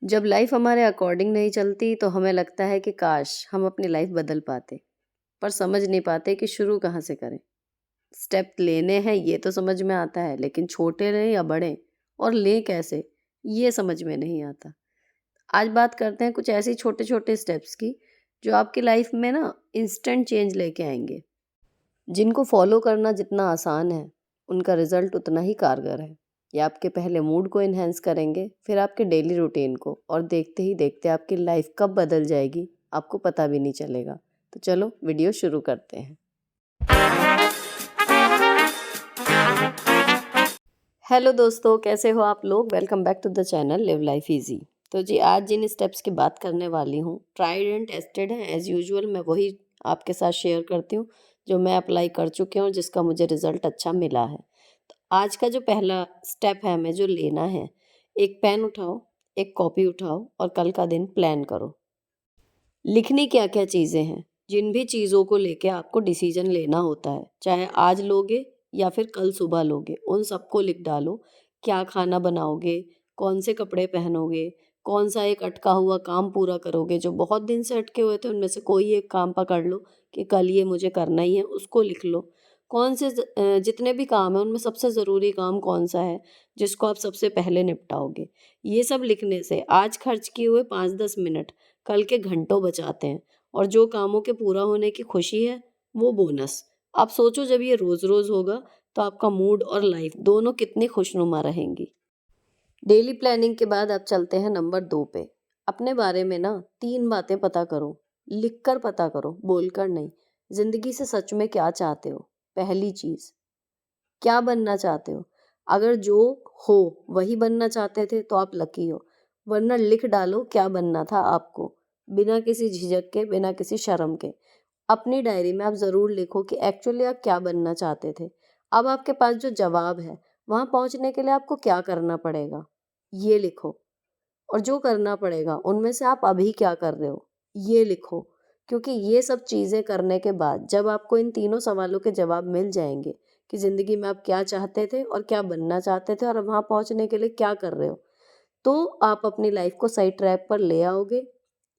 जब लाइफ हमारे अकॉर्डिंग नहीं चलती तो हमें लगता है कि काश हम अपनी लाइफ बदल पाते, पर समझ नहीं पाते कि शुरू कहाँ से करें। स्टेप लेने हैं ये तो समझ में आता है, लेकिन छोटे लें या बड़े और लें कैसे, ये समझ में नहीं आता। आज बात करते हैं कुछ ऐसी छोटे छोटे स्टेप्स की जो आपकी लाइफ में ना इंस्टेंट चेंज लेके आएंगे, जिनको फॉलो करना जितना आसान है, उनका रिजल्ट उतना ही कारगर है। ये आपके पहले मूड को इन्हेंस करेंगे, फिर आपके डेली रूटीन को, और देखते ही देखते आपकी लाइफ कब बदल जाएगी आपको पता भी नहीं चलेगा। तो चलो वीडियो शुरू करते हैं। हेलो दोस्तों, कैसे हो आप लोग? Welcome back to the channel live life easy. तो जी, आज जिन स्टेप्स की बात करने वाली हूँ ट्राइड एंड टेस्टेड है। एज़ यूजुअल मैं वही आपके साथ शेयर करती हूँ जो मैं अप्लाई कर चुकी हूँ, जिसका मुझे रिजल्ट अच्छा मिला है। तो आज का जो पहला स्टेप है हमें जो लेना है, एक पेन उठाओ, एक कॉपी उठाओ और कल का दिन प्लान करो। लिखनी क्या क्या चीज़ें हैं, जिन भी चीज़ों को लेके आपको डिसीजन लेना होता है, चाहे आज लोगे या फिर कल सुबह लोगे, उन सबको लिख डालो। क्या खाना बनाओगे, कौन से कपड़े पहनोगे, कौन सा एक अटका हुआ काम पूरा करोगे, जो बहुत दिन से अटके हुए थे उनमें से कोई एक काम पकड़ लो कि कल ये मुझे करना ही है, उसको लिख लो। कौन से जितने भी काम हैं उनमें सबसे ज़रूरी काम कौन सा है जिसको आप सबसे पहले निपटाओगे। ये सब लिखने से आज खर्च किए हुए 5-10 मिनट कल के घंटों बचाते हैं, और जो कामों के पूरा होने की खुशी है वो बोनस। आप सोचो, जब ये रोज रोज होगा तो आपका मूड और लाइफ दोनों कितनी खुशनुमा रहेंगी। डेली प्लानिंग के बाद आप चलते हैं नंबर 2 पे। अपने बारे में ना 3 बातें पता करो, लिख कर पता करो, बोलकर नहीं। जिंदगी से सच में क्या चाहते हो? पहली चीज, क्या बनना चाहते हो? अगर जो हो वही बनना चाहते थे तो आप लकी हो, वरना लिख डालो क्या बनना था आपको, बिना किसी झिझक के, बिना किसी शर्म के। अपनी डायरी में आप ज़रूर लिखो कि एक्चुअली आप क्या बनना चाहते थे। अब आपके पास जो जवाब है, वहाँ पहुँचने के लिए आपको क्या करना पड़ेगा, ये लिखो। और जो करना पड़ेगा उनमें से आप अभी क्या कर रहे हो, ये लिखो। क्योंकि ये सब चीज़ें करने के बाद जब आपको इन तीनों सवालों के जवाब मिल जाएंगे कि ज़िंदगी में आप क्या चाहते थे और क्या बनना चाहते थे और वहाँ पहुँचने के लिए क्या कर रहे हो, तो आप अपनी लाइफ को सही ट्रैक पर ले आओगे।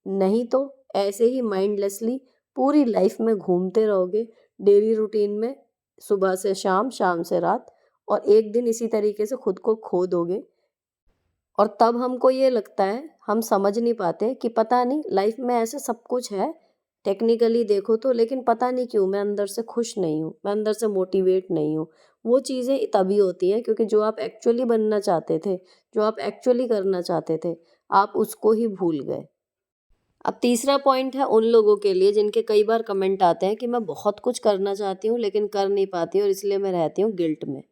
नहीं तो ऐसे ही माइंडलेसली पूरी लाइफ में घूमते रहोगे, डेली रूटीन में, सुबह से शाम, शाम से रात, और एक दिन इसी तरीके से खुद को खो दोगे। और तब हमको ये लगता है, हम समझ नहीं पाते कि पता नहीं लाइफ में ऐसे सब कुछ है टेक्निकली देखो तो, लेकिन पता नहीं क्यों मैं अंदर से खुश नहीं हूँ, मैं अंदर से मोटिवेट नहीं हूँ। वो चीज़ें तभी होती हैं क्योंकि जो आप एक्चुअली बनना चाहते थे, जो आप एक्चुअली करना चाहते थे, आप उसको ही भूल गए। अब तीसरा पॉइंट है उन लोगों के लिए जिनके कई बार कमेंट आते हैं कि मैं बहुत कुछ करना चाहती हूँ लेकिन कर नहीं पाती और इसलिए मैं रहती हूँ गिल्ट में।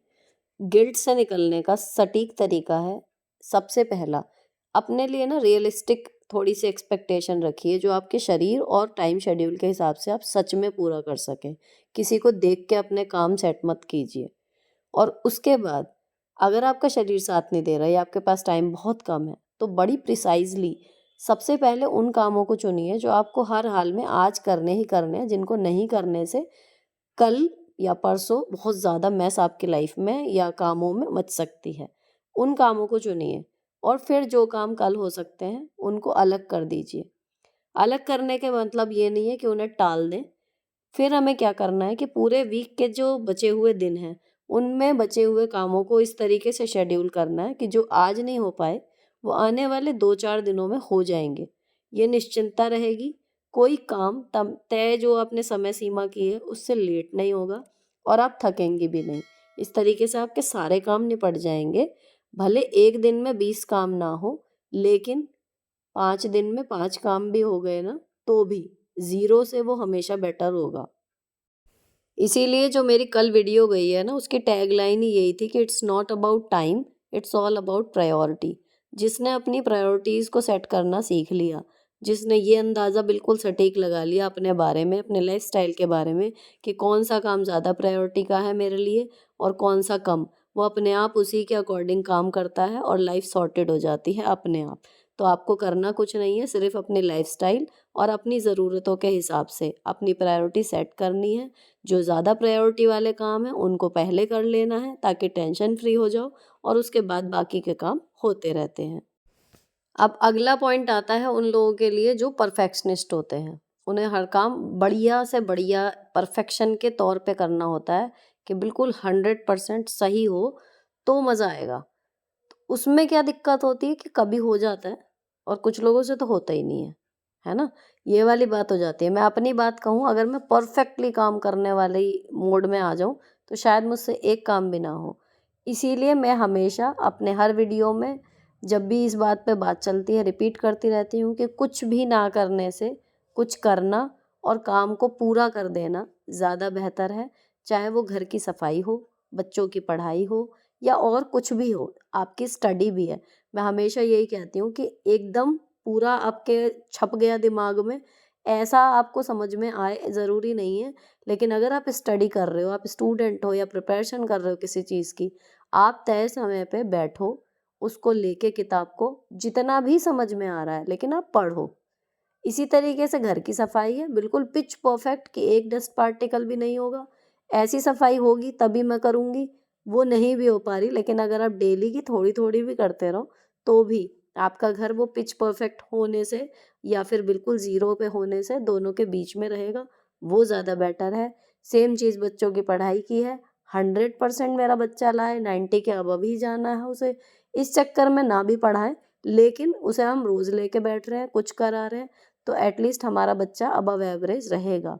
गिल्ट से निकलने का सटीक तरीका है, सबसे पहला, अपने लिए ना रियलिस्टिक थोड़ी सी एक्सपेक्टेशन रखिए जो आपके शरीर और टाइम शेड्यूल के हिसाब से आप सच में पूरा कर सकें। किसी को देख के अपने काम सेट मत कीजिए। और उसके बाद, अगर आपका शरीर साथ नहीं दे रहा है या आपके पास टाइम बहुत कम है, तो बड़ी प्रिसाइजली सबसे पहले उन कामों को चुनिए जो आपको हर हाल में आज करने ही करने हैं, जिनको नहीं करने से कल या परसों बहुत ज़्यादा मैस आपकी लाइफ में या कामों में मच सकती है। उन कामों को चुनिए और फिर जो काम कल हो सकते हैं उनको अलग कर दीजिए। अलग करने के मतलब ये नहीं है कि उन्हें टाल दें। फिर हमें क्या करना है कि पूरे वीक के जो बचे हुए दिन हैं, उनमें बचे हुए कामों को इस तरीके से शेड्यूल करना है कि जो आज नहीं हो पाए, वो आने वाले 2-4 दिनों में हो जाएँगे। ये निश्चिंतता रहेगी, कोई काम तम तय जो आपने समय सीमा की है, उससे लेट नहीं होगा और आप थकेंगे भी नहीं। इस तरीके से आपके सारे काम निपट जाएँगे। भले 1 दिन में 20 काम ना हो, लेकिन 5 दिन में 5 काम भी हो गए ना, तो भी ज़ीरो से वो हमेशा बेटर होगा। इसीलिए जो मेरी कल वीडियो गई है ना, उसकी टैगलाइन ही यही थी कि it's not about time, it's all about priority. जिसने अपनी प्रायोरिटीज़ को सेट करना सीख लिया, जिसने ये अंदाज़ा बिल्कुल सटीक लगा लिया अपने बारे में, अपने लाइफस्टाइल के बारे में कि कौन सा काम ज़्यादा प्रायोरिटी का है मेरे लिए और कौन सा कम, वो अपने आप उसी के अकॉर्डिंग काम करता है और लाइफ सॉर्टेड हो जाती है अपने आप। तो आपको करना कुछ नहीं है, सिर्फ अपनी लाइफस्टाइल और अपनी ज़रूरतों के हिसाब से अपनी प्रायोरिटी सेट करनी है। जो ज़्यादा प्रायोरिटी वाले काम हैं उनको पहले कर लेना है ताकि टेंशन फ्री हो जाओ, और उसके बाद बाकी के काम होते रहते हैं। अब अगला पॉइंट आता है उन लोगों के लिए जो परफेक्शनिस्ट होते हैं। उन्हें हर काम बढ़िया से बढ़िया परफेक्शन के तौर पे करना होता है कि बिल्कुल 100% सही हो तो मज़ा आएगा। तो उसमें क्या दिक्कत होती है कि कभी हो जाता है और कुछ लोगों से तो होता ही नहीं है ना? ये वाली बात हो जाती है। मैं अपनी बात कहूँ, अगर मैं परफेक्टली काम करने वाले मोड में आ जाऊँ तो शायद मुझसे एक काम भी ना हो। इसीलिए मैं हमेशा अपने हर वीडियो में जब भी इस बात पे बात चलती है रिपीट करती रहती हूँ कि कुछ भी ना करने से कुछ करना और काम को पूरा कर देना ज़्यादा बेहतर है। चाहे वो घर की सफाई हो, बच्चों की पढ़ाई हो या और कुछ भी हो, आपकी स्टडी भी है। मैं हमेशा यही कहती हूँ कि एकदम पूरा आपके छप गया दिमाग में, ऐसा आपको समझ में आए ज़रूरी नहीं है। लेकिन अगर आप स्टडी कर रहे हो, आप स्टूडेंट हो या प्रिपरेशन कर रहे हो किसी चीज़ की, आप तय समय पे बैठो, उसको लेके किताब को जितना भी समझ में आ रहा है लेकिन आप पढ़ो। इसी तरीके से घर की सफाई है, बिल्कुल पिच परफेक्ट कि एक डस्ट पार्टिकल भी नहीं होगा। ऐसी सफाई होगी तभी मैं करूँगी, वो नहीं भी हो पा रही, लेकिन अगर आप डेली की थोड़ी-थोड़ी भी करते रहो, तो भी आपका घर वो पिच परफेक्ट होने से या फिर बिल्कुल ज़ीरो पे होने से दोनों के बीच में रहेगा, वो ज़्यादा बेटर है। सेम चीज़ बच्चों की पढ़ाई की है, 100% मेरा बच्चा लाए, 90 के अबव ही जाना है उसे। इस चक्कर में ना भी पढ़ाएँ, लेकिन उसे हम रोज़ लेके बैठ रहे हैं, कुछ करा रहे हैं, तो एटलीस्ट हमारा बच्चा अबव एवरेज रहेगा।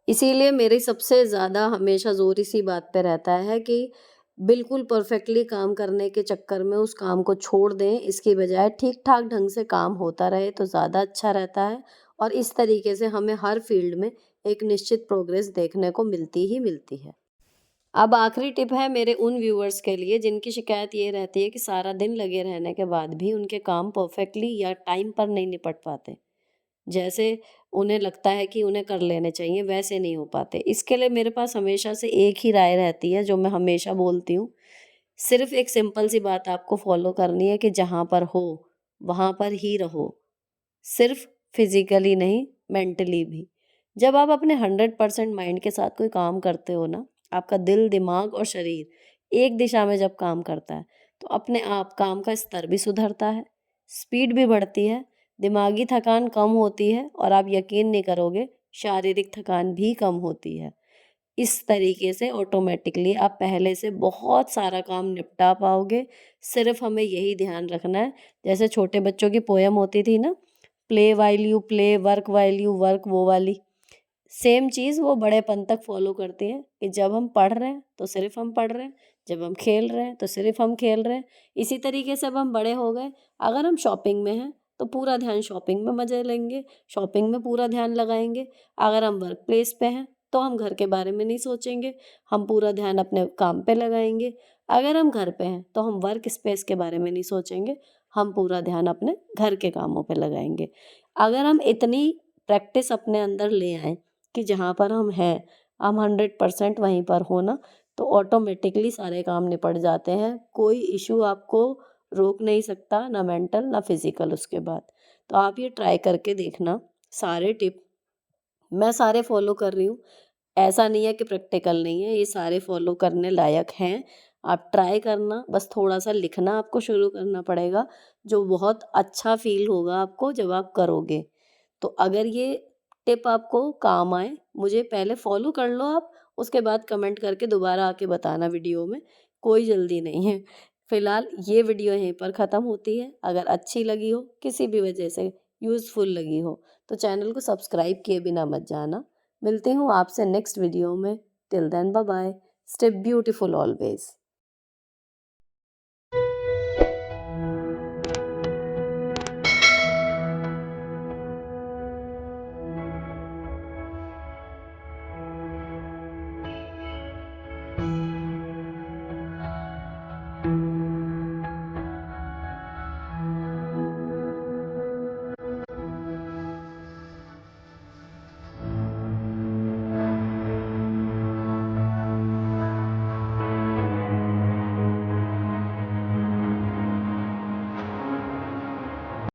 इसीलिए मेरी सबसे ज़्यादा हमेशा ज़ोर इसी बात पे रहता है कि बिल्कुल परफेक्टली काम करने के चक्कर में उस काम को छोड़ दें, इसकी बजाय ठीक-ठाक ढंग से काम होता रहे तो ज़्यादा अच्छा रहता है और इस तरीके से हमें हर फील्ड में एक निश्चित प्रोग्रेस देखने को मिलती ही मिलती है। अब आखिरी टिप है मेरे उन व्यूअर्स के लिए जिनकी शिकायत ये रहती है कि सारा दिन लगे रहने के बाद भी उनके काम परफेक्टली या टाइम पर नहीं निपट पाते। जैसे उन्हें लगता है कि उन्हें कर लेने चाहिए, वैसे नहीं हो पाते। इसके लिए मेरे पास हमेशा से एक ही राय रहती है जो मैं हमेशा बोलती हूँ। सिर्फ़ एक सिंपल सी बात आपको फ़ॉलो करनी है कि जहाँ पर हो, वहाँ पर ही रहो। सिर्फ़ फ़िज़िकली नहीं, मेंटली भी। जब आप अपने 100% माइंड के साथ कोई काम करते हो ना, आपका दिल, दिमाग और शरीर एक दिशा में जब काम करता है, तो अपने आप काम का स्तर भी सुधरता है, स्पीड भी बढ़ती है, दिमागी थकान कम होती है और आप यकीन नहीं करोगे, शारीरिक थकान भी कम होती है। इस तरीके से ऑटोमेटिकली आप पहले से बहुत सारा काम निपटा पाओगे। सिर्फ़ हमें यही ध्यान रखना है, जैसे छोटे बच्चों की पोएम होती थी ना, play while you play, work while you work, वो वाली। सेम चीज़ वो बड़ेपन तक फ़ॉलो करती है कि जब हम पढ़ रहे हैं, तो सिर्फ़ हम पढ़ रहे हैं, जब हम खेल रहे हैं, तो सिर्फ़ हम खेल रहे हैं। इसी तरीके से अब हम बड़े हो गए, अगर हम शॉपिंग में हैं, तो पूरा ध्यान शॉपिंग में मज़े लेंगे, शॉपिंग में पूरा ध्यान लगाएँगे। अगर हम वर्क प्लेस पे हैं, तो हम घर के बारे में नहीं सोचेंगे, हम पूरा ध्यान अपने काम पे लगाएँगे। अगर हम घर पे हैं, तो हम वर्क स्पेस के बारे में नहीं सोचेंगे, हम पूरा ध्यान अपने घर के कामों पे लगाएँगे। अगर हम इतनी प्रैक्टिस अपने अंदर ले आएँ कि जहाँ पर हम हैं, हम 100% वहीं पर हो ना, तो ऑटोमेटिकली सारे काम निपट जाते हैं। कोई इश्यू आपको रोक नहीं सकता, ना मेंटल ना फिज़िकल उसके बाद। तो आप ये ट्राई करके देखना, सारे टिप मैं सारे फ़ॉलो कर रही हूँ। ऐसा नहीं है कि प्रैक्टिकल नहीं है, ये सारे फ़ॉलो करने लायक हैं। आप ट्राई करना, बस थोड़ा-सा लिखना आपको शुरू करना पड़ेगा, जो बहुत अच्छा फ़ील होगा आपको जब आप करोगे। तो अगर ये टिप आपको काम आए, मुझे पहले फ़ॉलो कर लो आप, उसके बाद कमेंट करके दोबारा आके बताना वीडियो में, कोई जल्दी नहीं है। फ़िलहाल ये वीडियो यहीं पर ख़त्म होती है। अगर अच्छी लगी हो, किसी भी वजह से यूज़फुल लगी हो, तो चैनल को सब्सक्राइब किए बिना मत जाना। मिलती हूँ आपसे नेक्स्ट वीडियो में। Till then bye bye. Stay beautiful always.